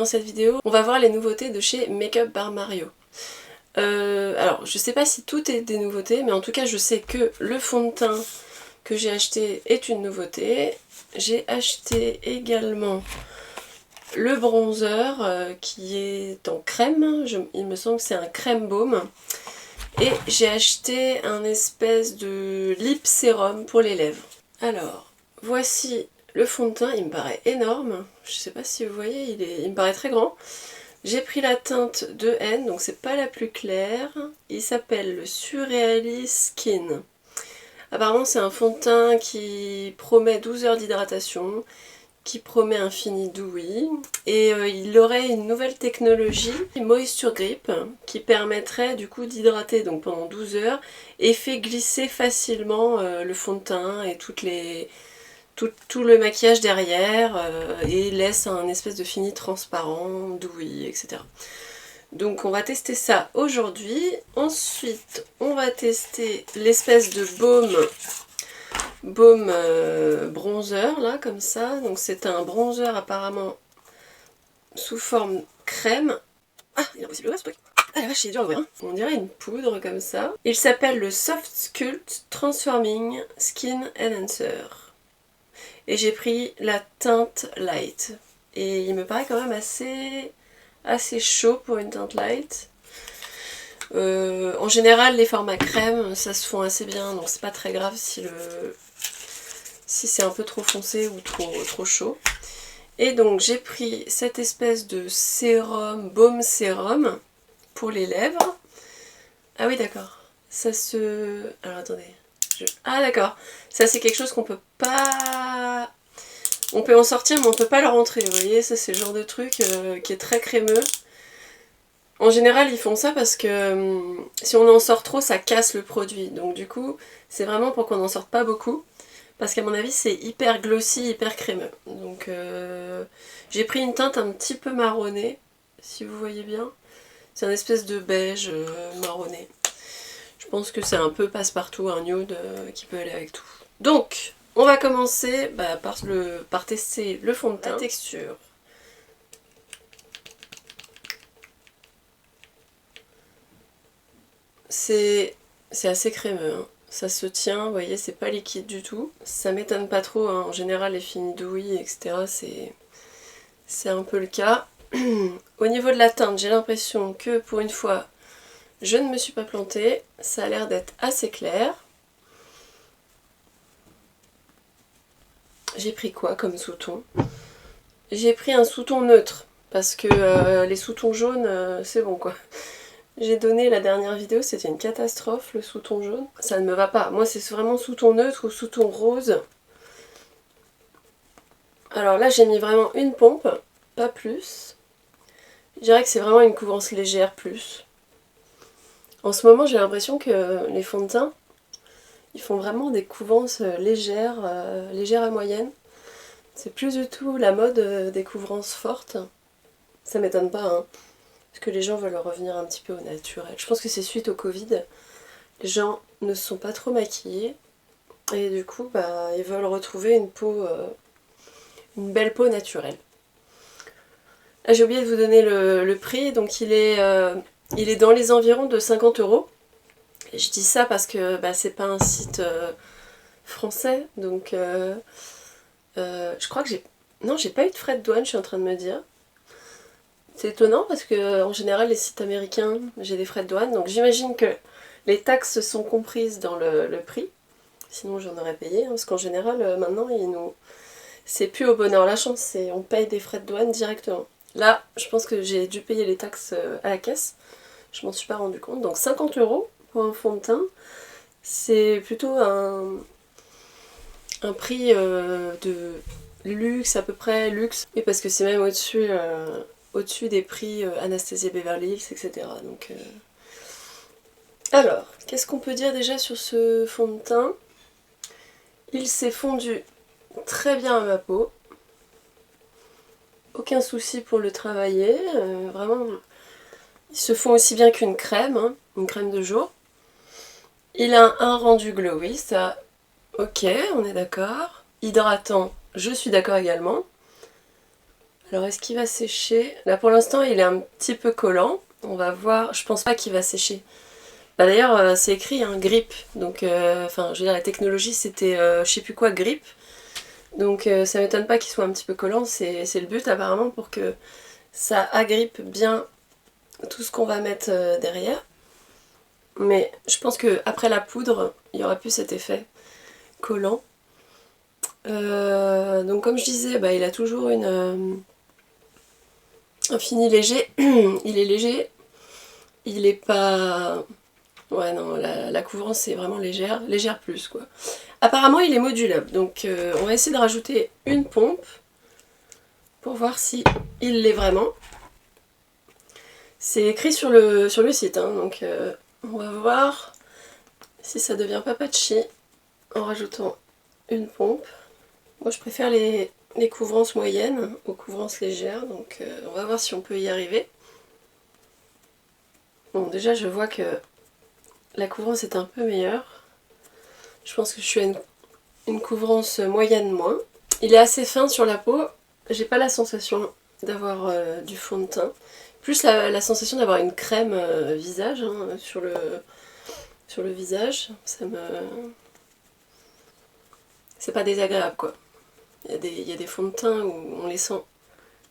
cette vidéo, on va voir les nouveautés de chez Make-up Bar Mario. Alors je sais pas si tout est des nouveautés, mais en tout cas je sais que le fond de teint que j'ai acheté est une nouveauté. J'ai acheté également le bronzer qui est en crème, il me semble que c'est un crème baume. Et j'ai acheté un espèce de lip sérum pour les lèvres. Alors, voici le fond de teint, il me paraît énorme. Je sais pas si vous voyez, il me paraît très grand. J'ai pris la teinte de N, donc c'est pas la plus claire. Il s'appelle le Surrealist Skin. Apparemment c'est un fond de teint qui promet 12 heures d'hydratation, qui promet un fini dewy, et il aurait une nouvelle technologie, Moisture Grip, qui permettrait du coup d'hydrater donc pendant 12 heures et fait glisser facilement le fond de teint et tout le maquillage derrière et laisse un espèce de fini transparent, dewy, etc. Donc on va tester ça aujourd'hui. Ensuite on va tester l'espèce de baume bronzer là comme ça. Donc c'est un bronzer apparemment sous forme crème. Ah, il est impossible d'ouvrir ce truc. Ah la vache, il est dur à ouvrir. On dirait une poudre comme ça. Il s'appelle le Soft Sculpt Transforming Skin Enhancer. Et j'ai pris la teinte light. Et il me paraît quand même assez chaud pour une teinte light. En général les formats crème ça se fond assez bien, donc c'est pas très grave si c'est un peu trop foncé ou trop chaud. Et donc j'ai pris cette espèce de sérum, baume sérum pour les lèvres. Ah oui d'accord, ça se... Alors attendez. Ah d'accord, ça c'est quelque chose qu'on peut pas... On peut en sortir mais on peut pas le rentrer, vous voyez, ça c'est le genre de truc qui est très crémeux. En général ils font ça parce que si on en sort trop ça casse le produit, donc du coup c'est vraiment pour qu'on n'en sorte pas beaucoup, parce qu'à mon avis c'est hyper glossy, hyper crémeux. Donc j'ai pris une teinte un petit peu marronnée, si vous voyez bien, c'est un espèce de beige marronné. Je pense que c'est un peu passe-partout, un nude qui peut aller avec tout. Donc on va commencer par tester le fond de teint, la texture. C'est assez crémeux, hein. Ça se tient, vous voyez, c'est pas liquide du tout. Ça m'étonne pas trop, hein. En général les finis dewy, etc. c'est un peu le cas. Au niveau de la teinte, j'ai l'impression que pour une fois, je ne me suis pas plantée. Ça a l'air d'être assez clair. J'ai pris quoi comme sous-ton? J'ai pris un sous-ton neutre, parce que les sous-tons jaunes, c'est bon quoi. J'ai donné la dernière vidéo, c'était une catastrophe le sous-ton jaune. Ça ne me va pas. Moi c'est vraiment sous-ton neutre ou sous-ton rose. Alors là j'ai mis vraiment une pompe, pas plus. Je dirais que c'est vraiment une couvrance légère plus. En ce moment j'ai l'impression que les fonds de teint, ils font vraiment des couvrances légères à moyenne. C'est plus du tout la mode des couvrances fortes. Ça m'étonne pas, hein. Parce que les gens veulent revenir un petit peu au naturel. Je pense que c'est suite au Covid. Les gens ne se sont pas trop maquillés. Et du coup, ils veulent retrouver une peau, une belle peau naturelle. Ah, j'ai oublié de vous donner le prix. Donc il est dans les environs de 50 €. Et je dis ça parce que c'est pas un site français. Donc je crois que j'ai pas eu de frais de douane, je suis en train de me dire. C'est étonnant parce que en général les sites américains j'ai des frais de douane, donc j'imagine que les taxes sont comprises dans le prix, sinon j'en aurais payé, hein, parce qu'en général maintenant c'est plus au bonheur la chance, on paye des frais de douane directement. Là je pense que j'ai dû payer les taxes à la caisse, je m'en suis pas rendu compte, donc 50 € pour un fond de teint, c'est plutôt un prix de luxe à peu près, luxe, et parce que c'est même au-dessus des prix Anastasia Beverly Hills, etc. Donc, alors, qu'est-ce qu'on peut dire déjà sur ce fond de teint? Il s'est fondu très bien à ma peau. Aucun souci pour le travailler. Vraiment, il se fond aussi bien qu'une crème, hein, une crème de jour. Il a un rendu glowy, ça, ok, on est d'accord. Hydratant, je suis d'accord également. Alors est-ce qu'il va sécher? Là pour l'instant il est un petit peu collant. On va voir. Je pense pas qu'il va sécher. Bah d'ailleurs c'est écrit hein, grip. Donc enfin je veux dire la technologie c'était je sais plus quoi grip. Donc ça m'étonne pas qu'il soit un petit peu collant. C'est le but apparemment pour que ça agrippe bien tout ce qu'on va mettre derrière. Mais je pense que après la poudre, il y aura plus cet effet collant. Donc comme je disais, bah, il a toujours un fini léger. Il est léger. Il est pas... Ouais non, la couvrance est vraiment légère. Légère plus quoi. Apparemment il est modulable. Donc on va essayer de rajouter une pompe pour voir si il l'est vraiment. C'est écrit sur le site. Hein, donc on va voir si ça devient pas patchy en rajoutant une pompe. Moi je préfère les couvrances moyennes aux couvrances légères, donc on va voir si on peut y arriver. Bon déjà je vois que la couvrance est un peu meilleure. Je pense que je suis à une couvrance moyenne moins. Il est assez fin sur la peau, j'ai pas la sensation d'avoir du fond de teint. Plus la sensation d'avoir une crème visage hein, sur le visage, ça me... C'est pas désagréable quoi. Il y a des fonds de teint où on les sent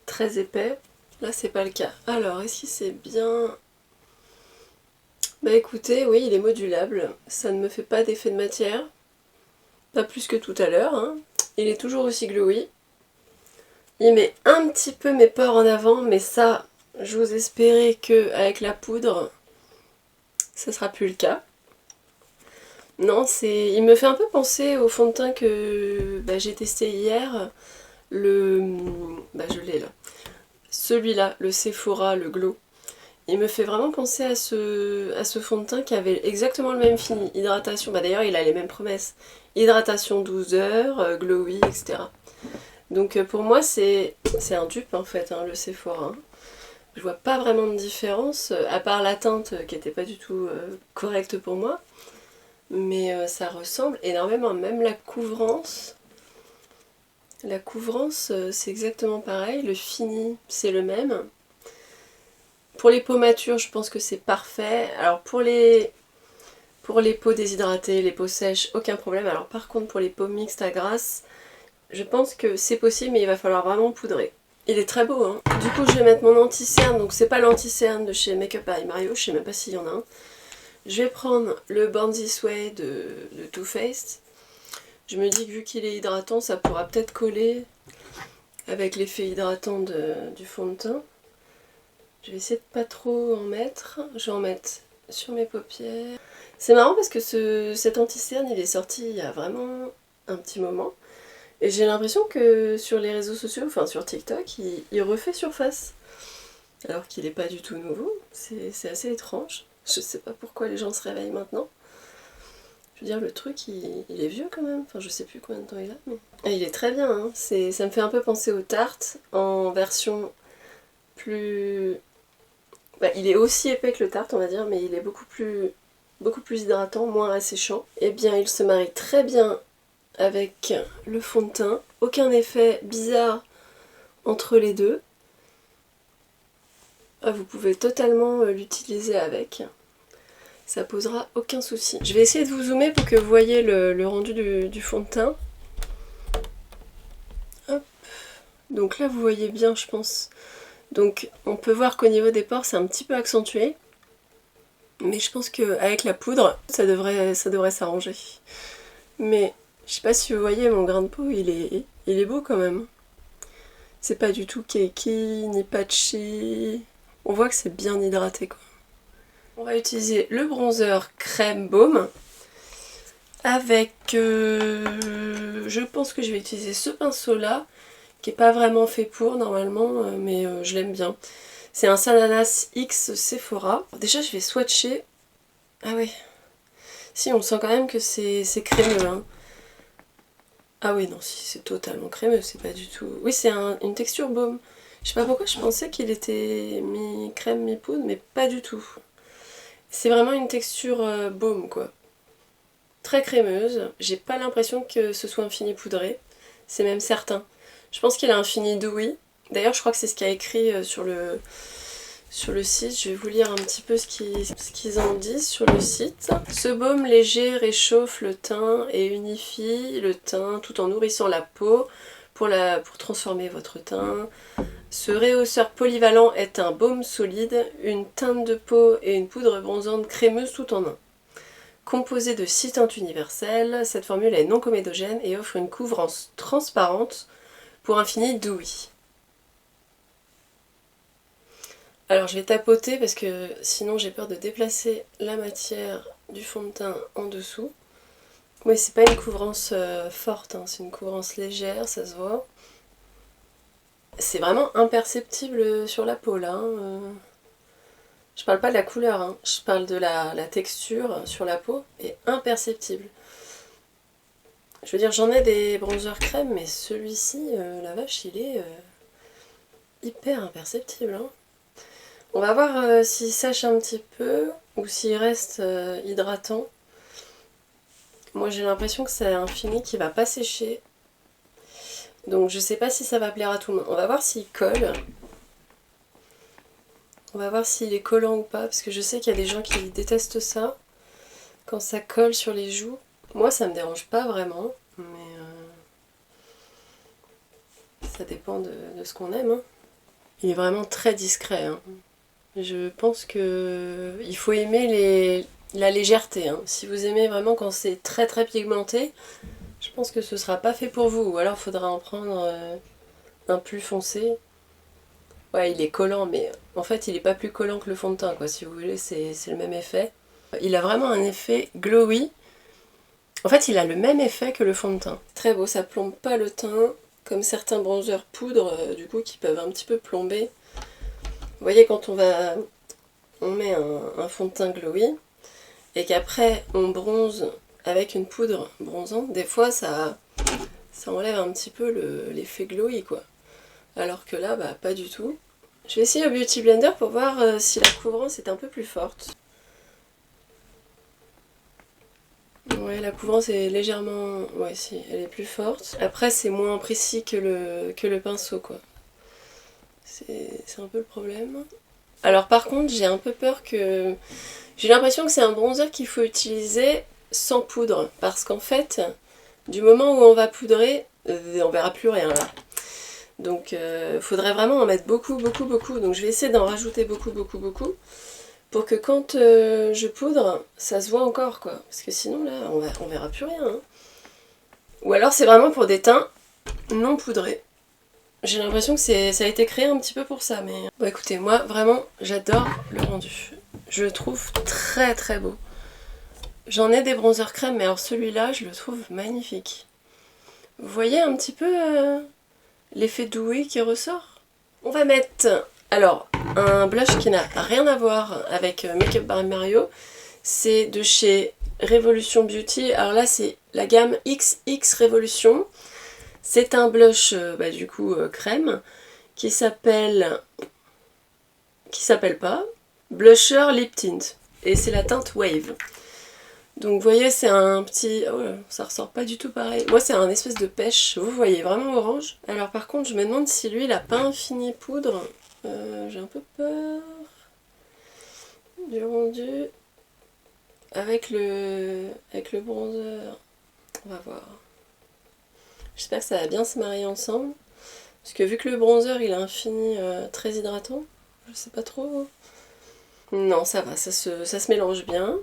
très épais. Là, c'est pas le cas. Alors, est-ce que c'est bien... Bah écoutez, oui, il est modulable. Ça ne me fait pas d'effet de matière. Pas plus que tout à l'heure. Hein. Il est toujours aussi glowy. Il met un petit peu mes pores en avant, mais ça, j'ose espérer qu'avec la poudre, ça sera plus le cas. Non, il me fait un peu penser au fond de teint que j'ai testé hier. Je l'ai là. Celui-là, le Sephora, le Glow. Il me fait vraiment penser à ce fond de teint qui avait exactement le même fini. Hydratation, d'ailleurs il a les mêmes promesses. Hydratation 12 heures, glowy, etc. Donc pour moi c'est un dupe en fait, hein, le Sephora. Je vois pas vraiment de différence, à part la teinte qui était pas du tout correcte pour moi. Mais ça ressemble énormément, même la couvrance. La couvrance, c'est exactement pareil, le fini, c'est le même. Pour les peaux matures, je pense que c'est parfait. Alors pour les peaux déshydratées, les peaux sèches, aucun problème. Alors par contre pour les peaux mixtes à grasse, je pense que c'est possible, mais il va falloir vraiment poudrer. Il est très beau, hein. Du coup, je vais mettre mon anti-cerne, donc c'est pas l'anti-cerne de chez Make Up by Mario, je sais même pas s'il y en a un. Je vais prendre le Born This Way de Too Faced. Je me dis que vu qu'il est hydratant, ça pourra peut-être coller avec l'effet hydratant du fond de teint. Je vais essayer de pas trop en mettre. Je vais en mettre sur mes paupières. C'est marrant parce que cet anti-cerne, il est sorti il y a vraiment un petit moment. Et j'ai l'impression que sur les réseaux sociaux, enfin sur TikTok, il refait surface. Alors qu'il n'est pas du tout nouveau. C'est assez étrange. Je sais pas pourquoi les gens se réveillent maintenant. Je veux dire, le truc, il est vieux quand même. Enfin, je sais plus combien de temps il a. Mais... Et il est très bien. Hein. Ça me fait un peu penser aux tartes en version plus... il est aussi épais que le tarte, on va dire, mais il est beaucoup plus hydratant, moins asséchant. Eh bien, il se marie très bien avec le fond de teint. Aucun effet bizarre entre les deux. Vous pouvez totalement l'utiliser avec. Ça posera aucun souci. Je vais essayer de vous zoomer pour que vous voyez le rendu du fond de teint. Hop. Donc là vous voyez bien je pense. Donc on peut voir qu'au niveau des pores c'est un petit peu accentué. Mais je pense qu'avec la poudre ça devrait s'arranger. Mais je sais pas si vous voyez mon grain de peau il est beau quand même. C'est pas du tout cakey ni patchy. On voit que c'est bien hydraté quoi. On va utiliser le bronzer crème baume avec, je pense que je vais utiliser ce pinceau là qui est pas vraiment fait pour normalement mais je l'aime bien. C'est un Sananas X Sephora. Déjà je vais swatcher. Ah oui. Si on sent quand même que c'est crémeux hein. Ah oui non si c'est totalement crémeux, c'est pas du tout... Oui c'est une texture baume. Je sais pas pourquoi je pensais qu'il était mi-crème mi-poudre mais pas du tout. C'est vraiment une texture baume quoi. Très crémeuse. J'ai pas l'impression que ce soit un fini poudré. C'est même certain. Je pense qu'il a un fini dewy. D'ailleurs je crois que c'est ce qu'il y a écrit sur le site. Je vais vous lire un petit peu ce qu'ils en disent sur le site. Ce baume léger réchauffe le teint et unifie le teint tout en nourrissant la peau pour transformer votre teint. Ce rehausseur polyvalent est un baume solide, une teinte de peau et une poudre bronzante crémeuse tout en un. Composée de 6 teintes universelles, cette formule est non comédogène et offre une couvrance transparente pour un fini dewy. Alors je vais tapoter parce que sinon j'ai peur de déplacer la matière du fond de teint en dessous. Oui, c'est pas une couvrance forte, hein, c'est une couvrance légère, ça se voit. C'est vraiment imperceptible sur la peau là. Je parle pas de la couleur, hein, je parle de la texture sur la peau, est imperceptible. Je veux dire, j'en ai des bronzers crème, mais celui-ci, la vache, il est hyper imperceptible. Hein. On va voir s'il sèche un petit peu ou s'il reste hydratant. Moi j'ai l'impression que c'est un fini qui va pas sécher. Donc je sais pas si ça va plaire à tout le monde. On va voir s'il colle. On va voir s'il est collant ou pas. Parce que je sais qu'il y a des gens qui détestent ça. Quand ça colle sur les joues. Moi ça me dérange pas vraiment. Mais ça dépend de ce qu'on aime. Hein. Il est vraiment très discret. Hein. Je pense que il faut aimer la légèreté. Hein. Si vous aimez vraiment quand c'est très très pigmenté, je pense que ce sera pas fait pour vous. Ou alors il faudra en prendre un plus foncé. Ouais, il est collant, mais en fait il est pas plus collant que le fond de teint, quoi. Si vous voulez, c'est le même effet. Il a vraiment un effet glowy. En fait, il a le même effet que le fond de teint. Très beau, ça plombe pas le teint, comme certains bronzers poudre, du coup, qui peuvent un petit peu plomber. Vous voyez, quand on met un fond de teint glowy et qu'après on bronze avec une poudre bronzante, des fois ça enlève un petit peu l'effet glowy, quoi. Alors que là, bah pas du tout. Je vais essayer au Beauty Blender pour voir si la couvrance est un peu plus forte. Ouais, la couvrance est légèrement... Ouais, si, elle est plus forte. Après, c'est moins précis que le pinceau, quoi. C'est un peu le problème. Alors par contre, j'ai un peu peur que... J'ai l'impression que c'est un bronzer qu'il faut utiliser sans poudre. Parce qu'en fait, du moment où on va poudrer, on verra plus rien là. Donc faudrait vraiment en mettre beaucoup, beaucoup, beaucoup. Donc je vais essayer d'en rajouter beaucoup, beaucoup, beaucoup. Pour que quand je poudre, ça se voit encore, quoi. Parce que sinon là, on verra plus rien. Hein. Ou alors c'est vraiment pour des teints non poudrés. J'ai l'impression que ça a été créé un petit peu pour ça, mais... Bon écoutez, moi vraiment j'adore le rendu. Je le trouve très très beau. J'en ai des bronzers crème, mais alors celui-là je le trouve magnifique. Vous voyez un petit peu l'effet doué qui ressort? On va mettre alors un blush qui n'a rien à voir avec Make Up by Mario. C'est de chez Revolution Beauty. Alors là c'est la gamme XX Revolution. C'est un blush du coup crème qui s'appelle pas Blusher Lip Tint et c'est la teinte Wave. Donc vous voyez c'est un petit... Oh là, ça ressort pas du tout pareil. Moi c'est un espèce de pêche, vous voyez vraiment orange. Alors par contre je me demande si lui il a pas un fini poudre. J'ai un peu peur du rendu avec le bronzer. On va voir. J'espère que ça va bien se marier ensemble. Parce que vu que le bronzer il a un fini très hydratant, je sais pas trop. Non, ça va, ça se mélange bien.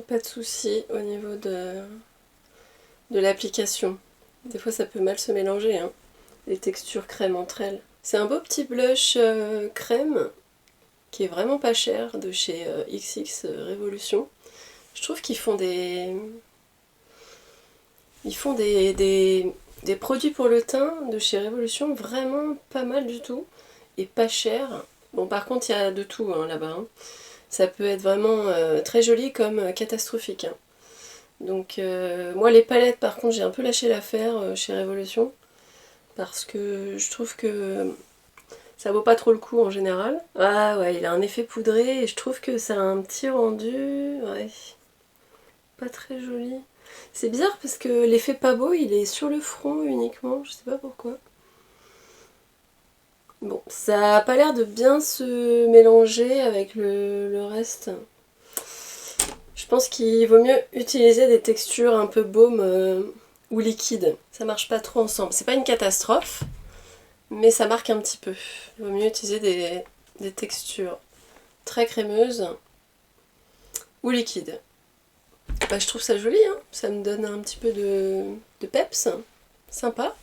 Pas de souci au niveau de l'application. Des fois ça peut mal se mélanger, hein, les textures crème entre elles. C'est un beau petit blush crème qui est vraiment pas cher de chez XX Revolution. Je trouve qu'ils font des produits pour le teint de chez Revolution vraiment pas mal du tout et pas cher. Bon par contre il y a de tout hein, là-bas. Hein. Ça peut être vraiment très joli comme catastrophique. Hein. Donc moi les palettes par contre j'ai un peu lâché l'affaire chez Revolution parce que je trouve que ça vaut pas trop le coup en général. Ah ouais il a un effet poudré et je trouve que ça a un petit rendu... Ouais. pas très joli. C'est bizarre parce que l'effet pas beau il est sur le front uniquement, je sais pas pourquoi. Bon, ça a pas l'air de bien se mélanger avec le reste. Je pense qu'il vaut mieux utiliser des textures un peu baume ou liquide. Ça marche pas trop ensemble. C'est pas une catastrophe, mais ça marque un petit peu. Il vaut mieux utiliser des textures très crémeuses ou liquides. Bah, je trouve ça joli, hein. Ça me donne un petit peu de peps. Sympa.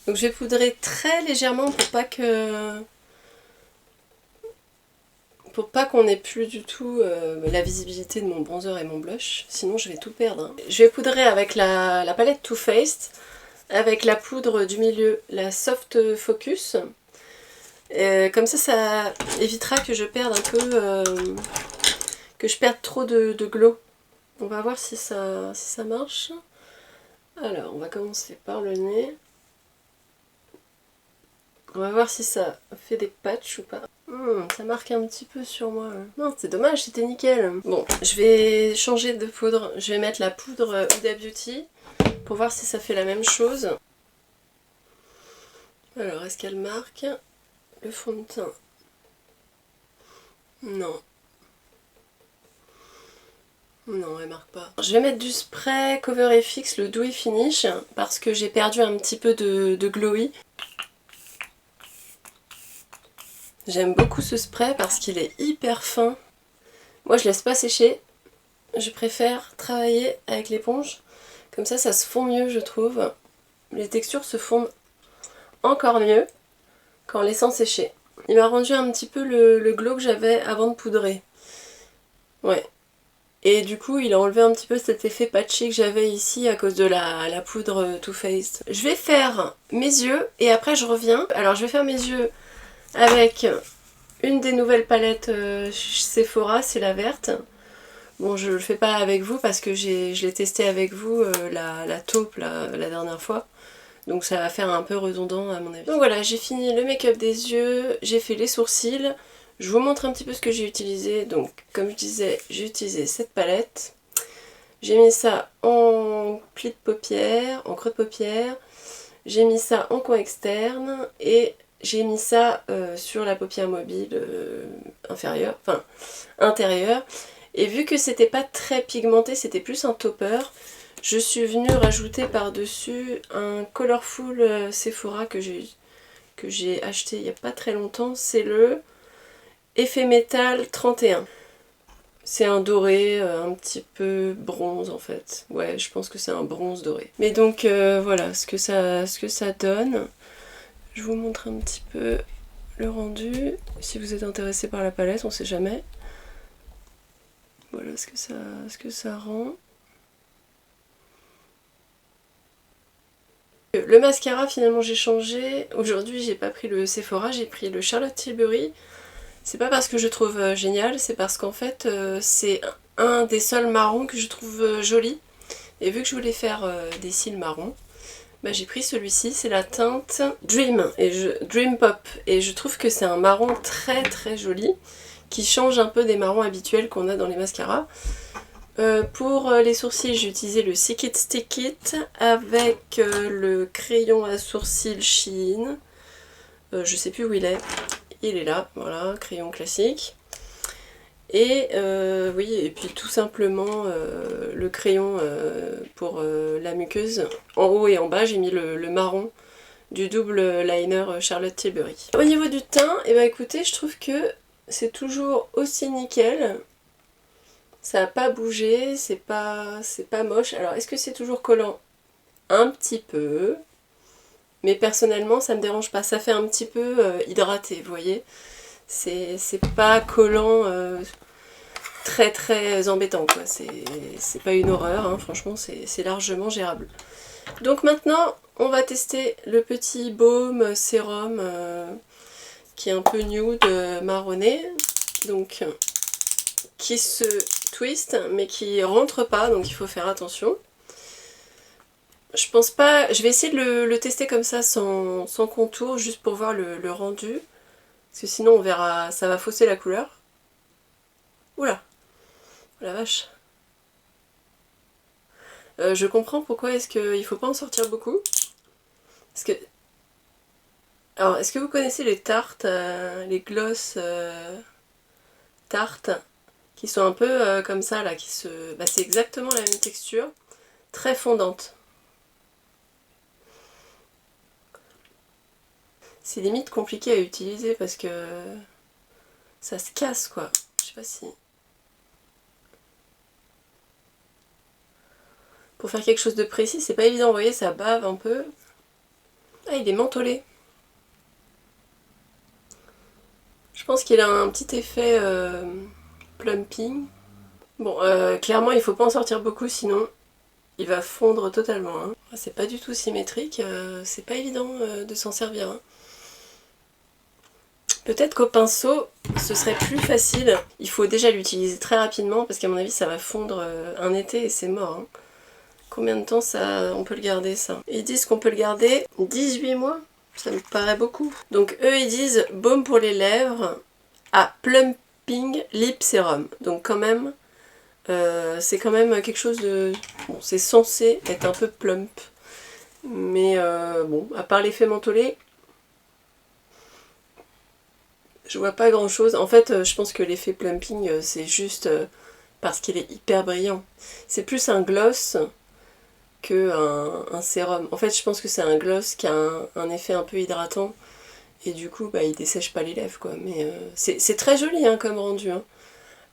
Donc je vais poudrer très légèrement pour pas qu'on ait plus du tout la visibilité de mon bronzer et mon blush, sinon je vais tout perdre. Hein. Je vais poudrer avec la palette Too Faced, avec la poudre du milieu, la Soft Focus. Comme ça évitera que je perde un peu, que je perde trop de glow. On va voir si ça marche. Alors on va commencer par le nez. On va voir si ça fait des patchs ou pas. Ça marque un petit peu sur moi. Non, c'est dommage, c'était nickel. Bon, je vais changer de poudre. Je vais mettre la poudre Huda Beauty pour voir si ça fait la même chose. Alors, est-ce qu'elle marque le fond de teint? Non. Non, elle marque pas. Je vais mettre du spray Cover FX, le Dewy Finish, parce que j'ai perdu un petit peu de glowy. J'aime beaucoup ce spray parce qu'il est hyper fin. Moi je laisse pas sécher. Je préfère travailler avec l'éponge. Comme ça se fond mieux je trouve. Les textures se fondent encore mieux qu'en laissant sécher. Il m'a rendu un petit peu le glow que j'avais avant de poudrer. Ouais. Et du coup il a enlevé un petit peu cet effet patchy que j'avais ici à cause de la poudre Too Faced. Je vais faire mes yeux et après je reviens. Alors je vais faire mes yeux avec une des nouvelles palettes Sephora, c'est la verte. Bon, je le fais pas avec vous parce que je l'ai testé avec vous, la taupe la dernière fois. Donc ça va faire un peu redondant à mon avis. Donc voilà, j'ai fini le make-up des yeux, j'ai fait les sourcils. Je vous montre un petit peu ce que j'ai utilisé. Donc comme je disais, j'ai utilisé cette palette. J'ai mis ça en pli de paupières, en creux de paupières. J'ai mis ça en coin externe et j'ai mis ça sur la paupière mobile inférieure, enfin intérieure. Et vu que c'était pas très pigmenté, c'était plus un topper, je suis venue rajouter par-dessus un Colorful Sephora que j'ai acheté il y a pas très longtemps. C'est le Effet Métal 31. C'est un doré, un petit peu bronze en fait. Ouais, je pense que c'est un bronze doré. Mais donc voilà ce que ça donne. Je vous montre un petit peu le rendu. Si vous êtes intéressé par la palette, on sait jamais. Voilà ce que ça rend. Le mascara, finalement, j'ai changé. Aujourd'hui, j'ai pas pris le Sephora, j'ai pris le Charlotte Tilbury. C'est pas parce que je trouve génial, c'est parce qu'en fait, c'est un des seuls marrons que je trouve joli. Et vu que je voulais faire des cils marrons, bah, j'ai pris celui-ci, c'est la teinte Dream, Dream Pop. Et je trouve que c'est un marron très très joli, qui change un peu des marrons habituels qu'on a dans les mascaras. Pour les sourcils, j'ai utilisé le Stick It Stick It avec le crayon à sourcils Shein. Je sais plus où il est. Il est là, voilà, crayon classique. Et oui, et puis tout simplement le crayon pour la muqueuse. En haut et en bas, j'ai mis le marron du double liner Charlotte Tilbury. Au niveau du teint, et bah écoutez, je trouve que c'est toujours aussi nickel. Ça n'a pas bougé, c'est pas moche. Alors, est-ce que c'est toujours collant? Un petit peu. Mais personnellement, ça me dérange pas. Ça fait un petit peu hydraté, vous voyez. C'est pas collant très très embêtant, quoi. C'est pas une horreur, hein. Franchement, c'est largement gérable. Donc maintenant, on va tester le petit baume sérum qui est un peu nude marronné. Donc, qui se twist, mais qui rentre pas, donc il faut faire attention. Je pense pas... Je vais essayer de le tester comme ça, sans contour, juste pour voir le rendu. Parce que sinon, on verra... Ça va fausser la couleur. Oula! Oh la vache! Je comprends pourquoi est-ce qu'il faut pas en sortir beaucoup. Parce que... Alors, est-ce que vous connaissez les tartes, les gloss tartes, qui sont un peu comme ça, là, qui se... Bah, c'est exactement la même texture, très fondante. C'est limite compliqué à utiliser parce que ça se casse, quoi. Je sais pas si... Pour faire quelque chose de précis, c'est pas évident, vous voyez, ça bave un peu. Ah, il est mentholé. Je pense qu'il a un petit effet plumping. Bon, clairement, il faut pas en sortir beaucoup, sinon il va fondre totalement. Hein. C'est pas du tout symétrique, c'est pas évident de s'en servir. Hein. Peut-être qu'au pinceau, ce serait plus facile. Il faut déjà l'utiliser très rapidement, parce qu'à mon avis, ça va fondre un été et c'est mort. Hein. Combien de temps ça, on peut le garder, ça? Ils disent qu'on peut le garder 18 mois. Ça me paraît beaucoup. Donc eux ils disent baume pour les lèvres à plumping lip serum. Donc quand même, c'est quand même quelque chose de... Bon, c'est censé être un peu plump. Mais bon, à part l'effet mentholé, je vois pas grand chose. En fait, je pense que l'effet plumping, c'est juste parce qu'il est hyper brillant. C'est plus un gloss que un sérum. En fait, je pense que c'est un gloss qui a un effet un peu hydratant et du coup, bah, il dessèche pas les lèvres, quoi. Mais c'est très joli hein, comme rendu. Hein.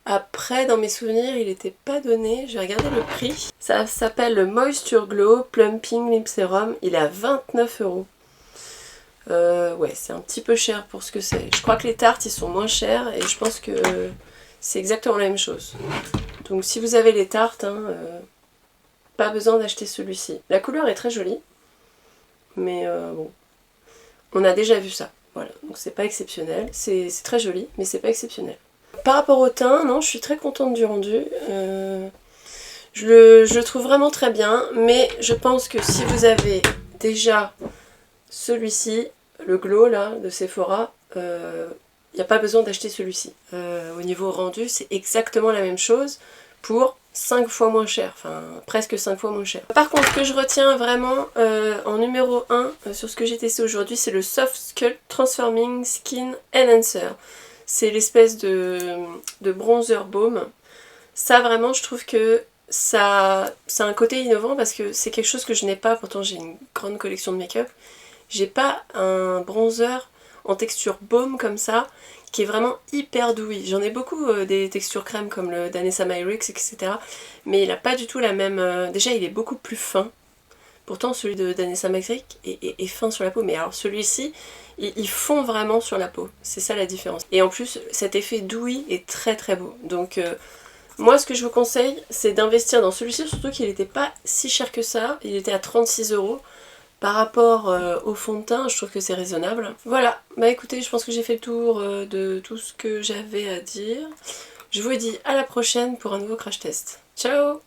Après, dans mes souvenirs, il n'était pas donné. J'ai regardé le prix. Ça s'appelle le Moisture Glow Plumping Lip Serum. Il est à 29 €. Ouais, c'est un petit peu cher pour ce que c'est. Je crois que les tartes, ils sont moins chers et je pense que c'est exactement la même chose. Donc si vous avez les tartes, hein, pas besoin d'acheter celui-ci. La couleur est très jolie, mais bon, on a déjà vu ça. Voilà, donc c'est pas exceptionnel. C'est très joli, mais c'est pas exceptionnel. Par rapport au teint, non, je suis très contente du rendu. Je le trouve vraiment très bien, mais je pense que si vous avez déjà celui-ci, le Glow là, de Sephora, il n'y a pas besoin d'acheter celui-ci. Au niveau rendu, c'est exactement la même chose pour 5 fois moins cher, enfin presque 5 fois moins cher. Par contre, ce que je retiens vraiment en numéro 1 sur ce que j'ai testé aujourd'hui, c'est le Soft Sculpt Transforming Skin Enhancer. C'est l'espèce de bronzer baume. Ça vraiment, je trouve que ça a un côté innovant parce que c'est quelque chose que je n'ai pas, pourtant j'ai une grande collection de make-up. J'ai pas un bronzer en texture baume comme ça, qui est vraiment hyper douillet. J'en ai beaucoup des textures crème comme le Danessa Myrix, etc. Mais il a pas du tout la même... Déjà, il est beaucoup plus fin. Pourtant, celui de Danessa Myrix est fin sur la peau. Mais alors, celui-ci, il fond vraiment sur la peau. C'est ça la différence. Et en plus, cet effet douillet est très très beau. Donc, moi, ce que je vous conseille, c'est d'investir dans celui-ci. Surtout qu'il n'était pas si cher que ça. Il était à 36 €. Par rapport au fond de teint, je trouve que c'est raisonnable. Voilà, bah écoutez, je pense que j'ai fait le tour de tout ce que j'avais à dire. Je vous dis à la prochaine pour un nouveau crash test. Ciao!